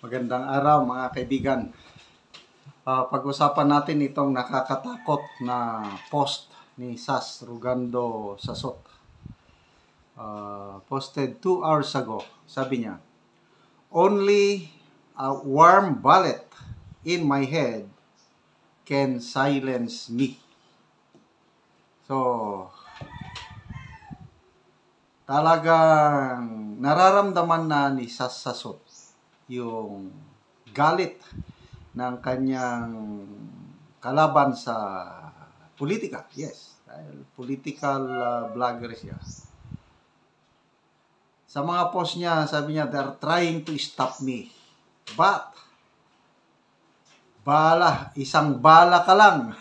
Magandang araw mga kaibigan. Pag-usapan natin itong nakakatakot na post ni Sas Rugando Sasot. Posted 2 hours ago. Sabi niya, "Only a warm bullet in my head can silence me." So, talagang nararamdaman na ni Sas Sasot yung galit ng kanyang kalaban sa politika. Yes, dahil political vlogger siya. Sa mga post niya, sabi niya, "They're trying to stop me. But, isang bala ka lang."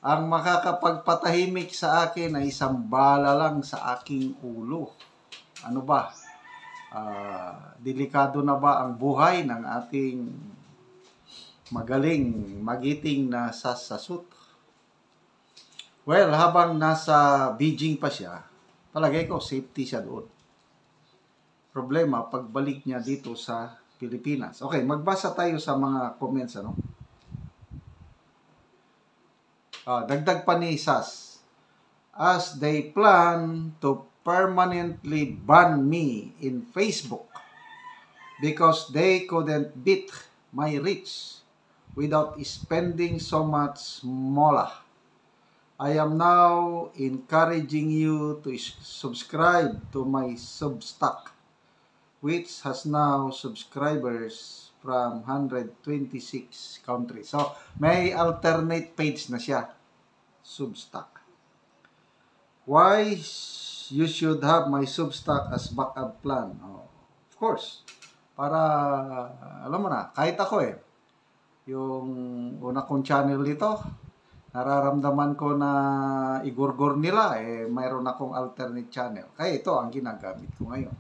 Ang makakapagpatahimik sa akin ay isang bala lang sa aking ulo. Ano ba? Delikado na ba ang buhay ng ating magaling, magiting na Sas Sasot? Well, habang nasa Beijing pa siya, palagay ko safety siya doon. Problema, pagbalik niya dito sa Pilipinas. Okay, magbasa tayo sa mga comments, ano? Dagdag pa ni Sas, "As they plan to permanently ban me in Facebook because they couldn't beat my reach without spending so much mola. I am now encouraging you to subscribe to my Substack, which has now subscribers from 126 countries." So, may alternate page na siya. Substack. Why you should have my Substack as backup plan? Of course. Para, alam mo na, kahit ako yung una kong channel dito, nararamdaman ko na igurgur nila, mayroon akong alternate channel. Kaya ito ang ginagamit ko ngayon.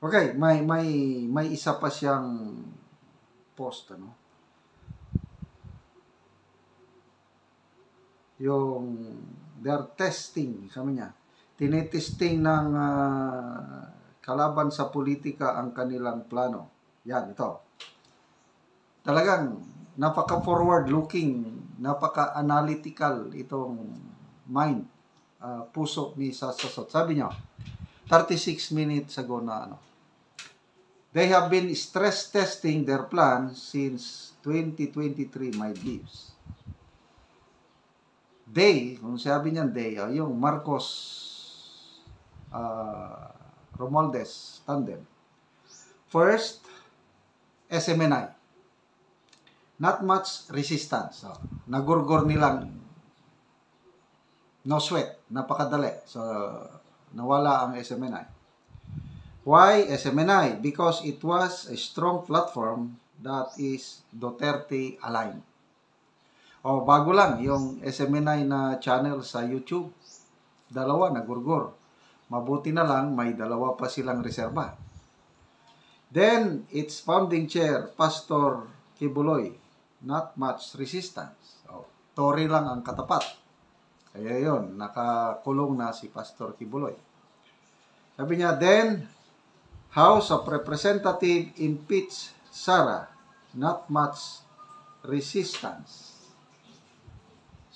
Okay, may isa pa siyang post, ano? Yung they're testing, sabi niya, tinitesting ng kalaban sa politika ang kanilang plano. Yan, ito. Talagang napaka-forward looking, napaka-analytical itong mind, puso ni Sas Sasot. Sabi niya, 36 minutes ago na ano, "They have been stress testing their plan since 2023, my views." They, kung sabi niyan they, yung Marcos Romualdez tandem. First, SMNI. Not much resistance. So, nagurgur nilang no sweat, napakadali. So, nawala ang SMNI. Why SMNI? Because it was a strong platform that is Duterte aligned. Bago lang yung SMNI na channel sa YouTube. Dalawa nagurgur. Mabuti na lang may dalawa pa silang reserba. Then, its founding chair, Pastor Kibuloy. Not much resistance. Tory lang ang katapat. Kaya yun, nakakulong na si Pastor Kibuloy. Sabi niya, then, House of Representative impeach Sara. Not much resistance.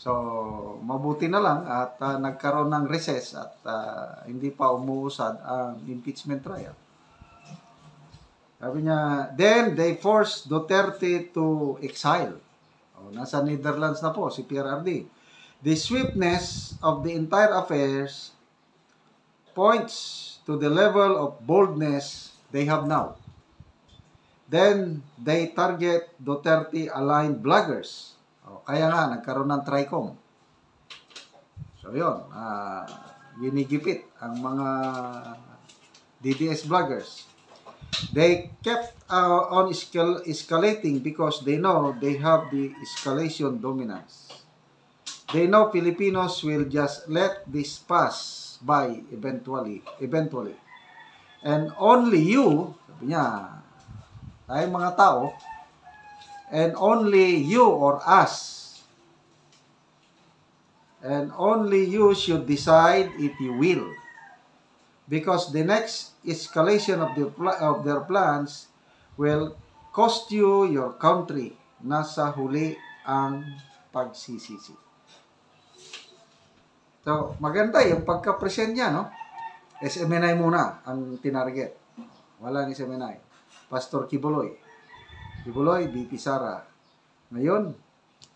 So, mabuti na lang at nagkaroon ng recess at hindi pa umuusad ang impeachment trial. Sabi niya, then they forced Duterte to exile. Nasa Netherlands na po si PRRD. The swiftness of the entire affairs points to the level of boldness they have now. Then they target Duterte-aligned bloggers. Kaya nga, nagkaroon ng TRICOM. So, yun. Ginigipit ang mga DDS bloggers. They kept on escalating because they know they have the escalation dominance. They know Filipinos will just let this pass by eventually. And only you, sabi niya, tayong mga tao, and only you or us, and only you should decide if you will. Because the next escalation of their plans will cost you your country. Nasa huli ang pagsisisi. So, maganda yung pagka-present niya, no? SMNI muna ang tinarget. Walang SMNI. Pastor Kibuloy. Kibuloy, BP Sara. Ngayon,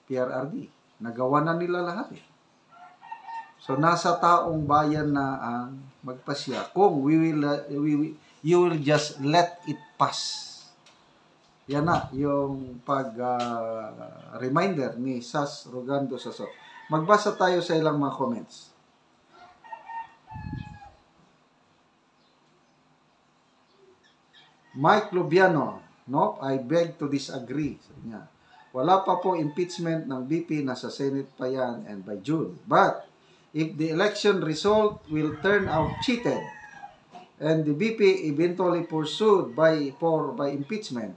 PRRD. Nagawa na nila lahat eh. So, nasa taong bayan na ang magpasya. Kung you will just let it pass. Yan na, yung reminder ni Sas Rogando Sasot. Magbasa tayo sa ilang mga comments. Mike Lubiano, no, I beg to disagree. Sabi niya, wala pa po impeachment ng BP, nasa Senate pa yan and by June. But, if the election result will turn out cheated and the BP eventually pursued by impeachment,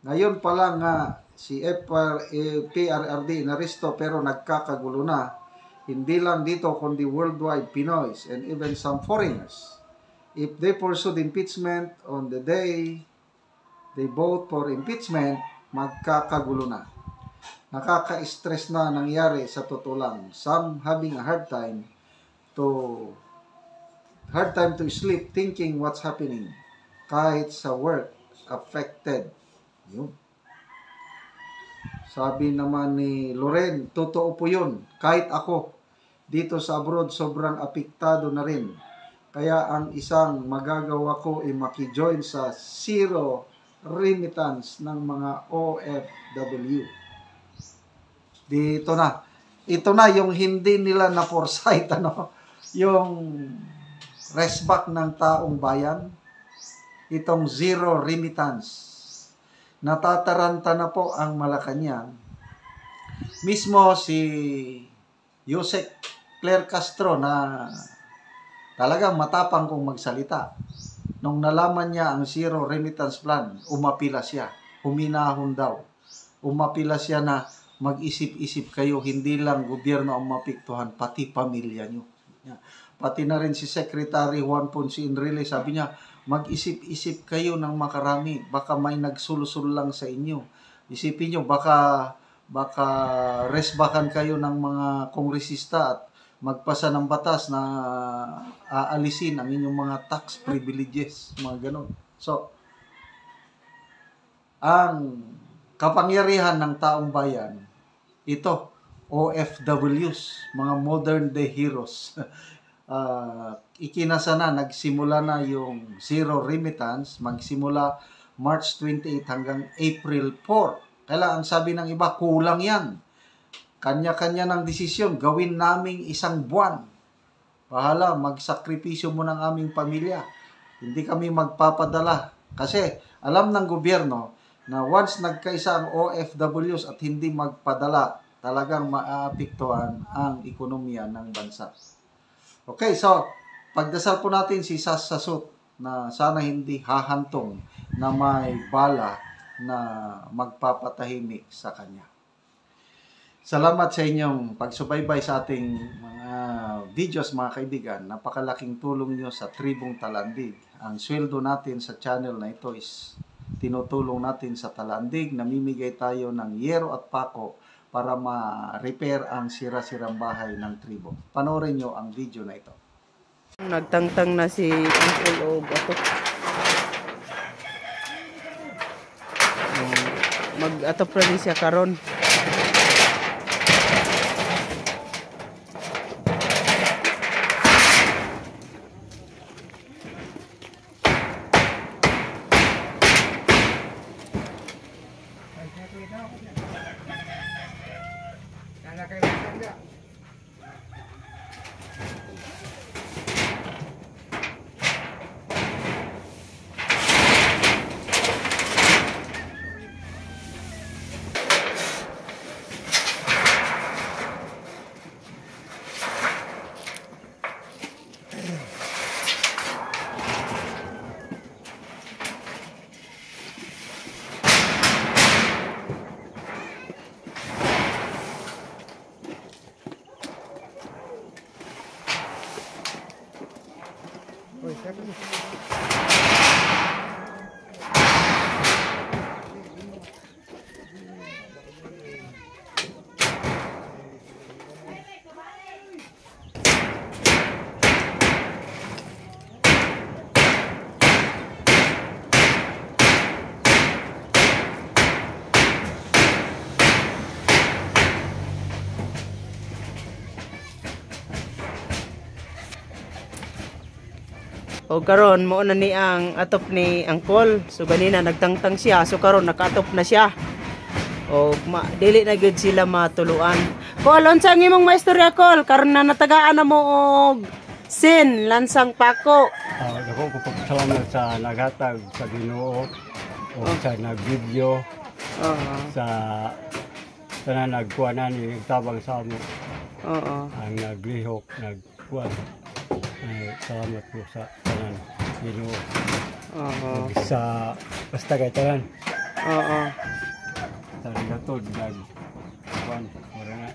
ngayon pa lang nga si PRRD inaresto pero nagkakagulo na, hindi lang dito kundi worldwide Pinoys and even some foreigners. If they pursued impeachment on the day they vote for impeachment, magkakagulo na. Nakaka-stress na nangyari sa totoo lang. Some having a hard time to sleep thinking what's happening. Kahit sa work, affected. Yun. Sabi naman ni Loren, totoo po yun. Kahit ako, dito sa abroad, sobrang apektado na rin. Kaya ang isang magagawa ko ay makijoin sa zero remittance ng mga OFW. Dito na. Ito na yung hindi nila na foresight, ano? Yung resback ng taong bayan. Itong zero remittance. Natataranta na po ang Malacanang. Mismo si Yusek Claire Castro na talagang matapang kung magsalita. Nung nalaman niya ang zero remittance plan, umapila siya. Huminahon daw. Umapila siya na mag-isip-isip kayo, hindi lang gobyerno ang mapiktuhan, pati pamilya nyo. Pati na rin si Secretary Juan Ponce Enrile, sabi niya, mag-isip-isip kayo ng makarami, baka may nagsulusol lang sa inyo. Isipin nyo, baka resbakan kayo ng mga kongresista at magpasa ng batas na aalisin ang inyong mga tax privileges, mga ganon. So, ang kapangyarihan ng taong bayan, ito, OFWs, mga modern day heroes. Ikinasa na, nagsimula na yung zero remittance, magsimula March 28 hanggang April 4. Kaya ang sabi ng iba, kulang yan. Kanya-kanya ng desisyon, gawin naming isang buwan. Bahala, magsakripisyo mo ng aming pamilya. Hindi kami magpapadala. Kasi alam ng gobyerno na once nagkaisa ang OFWs at hindi magpadala, talagang maaapektuhan ang ekonomiya ng bansa. Okay, so pagdasal po natin si Sas Sasot na sana hindi hahantong na may bala na magpapatahimik sa kanya. Salamat sa inyong pagsubaybay sa ating mga videos, mga kaibigan. Napakalaking tulong nyo sa Tribong Talandig. Ang sweldo natin sa channel na ito is tinutulong natin sa Talandig. Namimigay tayo ng yero at pako para ma-repair ang sira-sirang bahay ng tribo. Panoorin nyo ang video na ito. Nagtangtang na si Uncle Og ato. Mag-ato pa rin siya karon. O karon mo na ni ang atop ni Angkol. So ganina nagtangtang siya. So karon nakaatop na siya. O dili na gud sila matuluan. Kol, unsa ang imong maistorya Kol? Karon na natagaan na mo og sin lansang pako. Ako ko pagsalamat sa naghatag sa Ginoo o sa nag-video sa tanan nagkuanan ni tabang sa amo. Oo. Ang naglihok nagkuan. Salamat po sa tanan Ginoo. Oo. Sa basta kay tanan. Oo. Sa gatod nagkuan ora na.